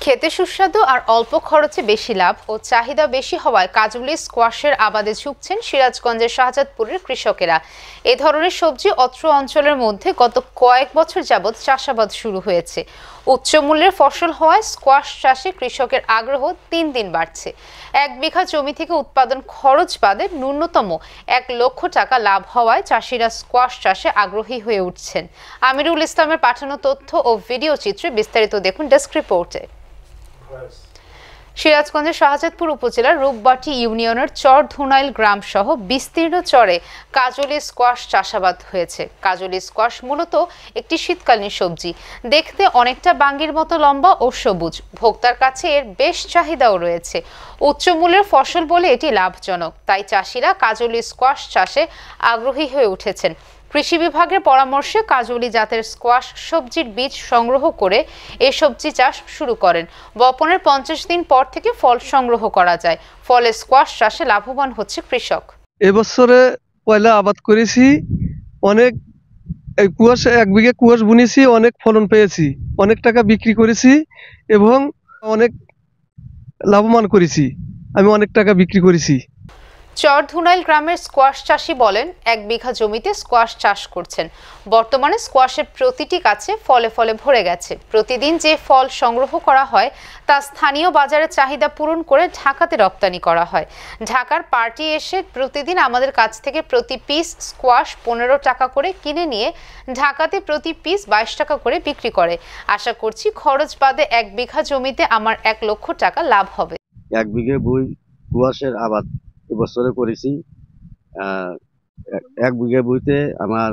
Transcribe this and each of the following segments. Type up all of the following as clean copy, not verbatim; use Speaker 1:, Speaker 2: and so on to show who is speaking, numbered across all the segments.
Speaker 1: খেতে সুস্বাদু আর অল্প খরচে বেশি লাভ ও চাহিদা বেশি হওয়ায় কাজুলি স্কোয়াশের আবাদে ঝুঁকছেন সিরাজগঞ্জের শাহজাদপুরের কৃষকেরা। এ ধরনের সবজি অত্র অঞ্চলের মধ্যে গত কয়েক বছর যাবৎ চাষাবাদ শুরু হয়েছে। উচ্চ মূল্যের ফসল হওয়ায় স্কোয়াশ চাষে কৃষকের আগ্রহ দিন দিন বাড়ছে। 1 বিঘা জমি থেকে উৎপাদন খরচ বাদে ন্যূনতম 1 লক্ষ টাকা লাভ হওয়ায় চাষিরা স্কোয়াশ চাষে আগ্রহী হয়ে উঠছেন। আমিরুল ইসলামের পাঠানো তথ্য ও ভিডিও চিত্রে বিস্তারিত দেখুন ডেস্ক রিপোর্টে। সিরাজগঞ্জের শাহজাদপুর উপজেলার রূপবাটি ইউনিয়নের চর ধুনাইল গ্রাম সহ বিস্তীর্ণ চরে কাজলি স্কোয়াশ চাষাবাদ হয়েছে। কাজলি স্কোয়াশ মূলত একটি শীতকালীন সবজি, দেখতে অনেকটা বাঙ্গির মতো লম্বা ও সবুজ। ভোক্তার কাছে এর বেশ চাহিদাও রয়েছে। উচ্চ মূল্যের ফসল বলে এটি লাভজনক, তাই চাষিরা কাজলি স্কোয়াশ চাষে আগ্রহী হয়ে উঠেছেন। কৃষি বিভাগের পরামর্শে কাজলি জাতের স্কোয়াশ সবজির বীজ সংগ্রহ করে এই সবজি চাষ শুরু করেন। বপনের 50 দিন পর থেকে ফল সংগ্রহ করা যায়। ফলে স্কোয়াশ চাষে লাভবান হচ্ছে কৃষক।
Speaker 2: এবছরে পয়লা আবাদ করেছি, অনেক কুয়াশ 1 বিঘে কুয়াশ বুনেছি, অনেক ফলন পেয়েছি, অনেক টাকা বিক্রি করেছি এবং অনেক লাভবান করেছি। আমি অনেক টাকা বিক্রি করেছি।
Speaker 1: চর ধুনাইল গ্রামের স্কোয়াশ চাষি বলেন, 1 বিঘা জমিতে স্কোয়াশ চাষ করছেন। বর্তমানে স্কোয়াশের প্রতিটি গাছে ফলে ফলে ভরে গেছে। প্রতিদিন যে ফল সংগ্রহ করা হয় তা স্থানীয় বাজারে চাহিদা পূরণ করে ঢাকাতে রপ্তানি করা হয়। ঢাকার পার্টি এসে প্রতিদিন আমাদের কাছ থেকে প্রতি পিস স্কোয়াশ 15 টাকা করে কিনে নিয়ে ঢাকাতে প্রতি পিস 22 টাকা করে বিক্রি করে। আশা করছি খরচ বাদে 1 বিঘা জমিতে আমার 1 লক্ষ টাকা লাভ হবে।
Speaker 3: 1 বিঘে কুয়াশের আবাদ এবছরে করেছি। 1 বিঘে বইতে আমার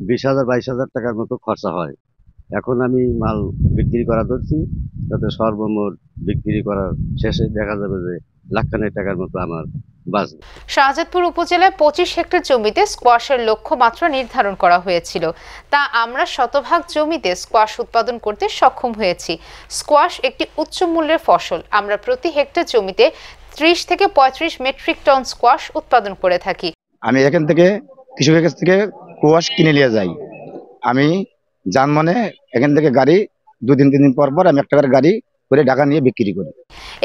Speaker 3: 20,000-22,000 টাকার মতো খরচা হয়। এখন আমি মাল বিক্রি করা ধরছি, যাতে সর্বমোট বিক্রি করার শেষে দেখা যাবে যে লাখখানেক টাকার মতো আমার বাঁচবে।
Speaker 1: শাহজাদপুর উপজেলায় 25 হেক্টর জমিতে স্কোয়াশের লক্ষ্যমাত্রা নির্ধারণ করা হয়েছিল, তা আমরা শতভাগ জমিতে স্কোয়াশ উৎপাদন করতে সক্ষম হয়েছি। স্কোয়াশ একটি উচ্চ মূল্যের ফসল। আমরা প্রতি হেক্টর জমিতে 30 থেকে 35 মেট্রিক টন স্কোয়াশ উৎপাদন করে থাকি।
Speaker 4: আমি এখান থেকে কৃষকের কাছ থেকে কুয়াশ কিনে নিয়ে যাই। আমি যানবাহনে এখান থেকে গাড়ি 2-3 দিন পর পর আমি একটা করে গাড়ি করে ঢাকা নিয়ে বিক্রি করি।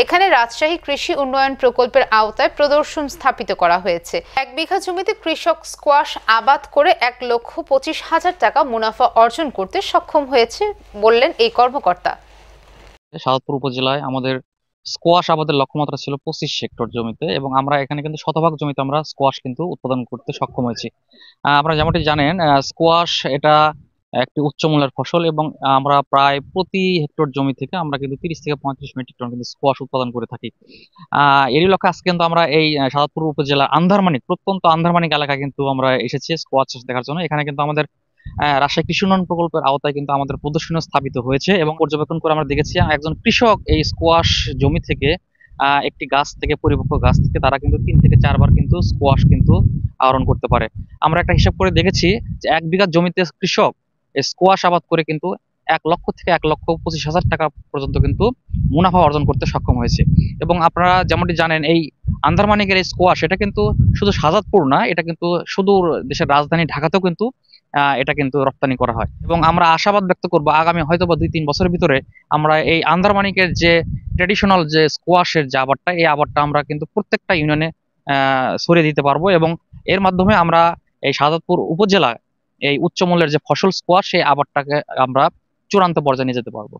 Speaker 1: এখানে রাজশাহী কৃষি উন্নয়ন প্রকল্পের আওতায় প্রদর্শন স্থাপিত করা হয়েছে। 1 বিঘা জমিতে কৃষক স্কোয়াশ আবাদ করে 1,25,000 টাকা মুনাফা অর্জন করতে সক্ষম হয়েছে বললেন এই কর্মকর্তা।
Speaker 5: শাহজাদপুর উপজেলায় আমাদের স্কোয়াশ আবাদের লক্ষ্যমাত্রা ছিল 25 হেক্টর জমিতে, এবং আমরা এখানে কিন্তু শতভাগ জমিতে আমরা স্কোয়াশ কিন্তু উৎপাদন করতে সক্ষম হয়েছি। আপনারা যেমনটি জানেন, স্কোয়াশ এটা একটি উচ্চমূল্যের ফসল, এবং আমরা প্রায় প্রতি হেক্টর জমি থেকে আমরা কিন্তু 30 থেকে 35 মেট্রিক টন কিন্তু স্কোয়াশ উৎপাদন করে থাকি। এরই লক্ষ্যে আজকে কিন্তু আমরা এই শাহজাদপুর উপজেলার আন্ধারমানিক, প্রত্যন্ত আন্ধারমানিক এলাকায় কিন্তু আমরা এসেছি স্কোয়াশ চাষ দেখার জন্য। এখানে কিন্তু আমাদের রাজশাহী কৃষি উন্নয়ন প্রকল্পের আওতায় কিন্তু আমাদের প্রদর্শনী স্থাপিত হয়েছে, এবং পর্যবেক্ষণ করে আমরা দেখেছি একজন কৃষক এই স্কোয়াশ জমি থেকে একটি গাছ থেকে, পরিপক্ক গাছ থেকে তারা কিন্তু 3 থেকে 4 বার কিন্তু স্কোয়াশ কিন্তু আহরণ করতে পারে। আমরা একটা হিসাব করে দেখেছি যে 1 বিঘা জমিতে কৃষক স্কোয়াশ আবাদ করে কিন্তু 1 লক্ষ থেকে 1,25,000 টাকা পর্যন্ত কিন্তু মুনাফা অর্জন করতে সক্ষম হয়েছে। এবং আপনারা যেমনটি জানেন, এই আন্দারমানিকের এই স্কোয়াশ এটা কিন্তু শুধু শাহজাদপুর না, এটা কিন্তু সুদূর দেশের রাজধানী ঢাকাতেও কিন্তু এটা কিন্তু রপ্তানি করা হয়। এবং আমরা আশাবাদ ব্যক্ত করব আগামী হয়তো বা 2-3 বছরের ভিতরে আমরা এই আন্দারমানিকের যে ট্রেডিশনাল যে স্কোয়াশের যে আবাদটা, এই আবাদটা আমরা কিন্তু প্রত্যেকটা ইউনিয়নে ছড়িয়ে দিতে পারবো, এবং এর মাধ্যমে আমরা এই শাহজাদপুর উপজেলা এই উচ্চ মূল্যের যে ফসল স্কোয়াশ, সেই আবাদটাকে আমরা চূড়ান্ত পর্যায়ে নিয়ে যেতে পারবো।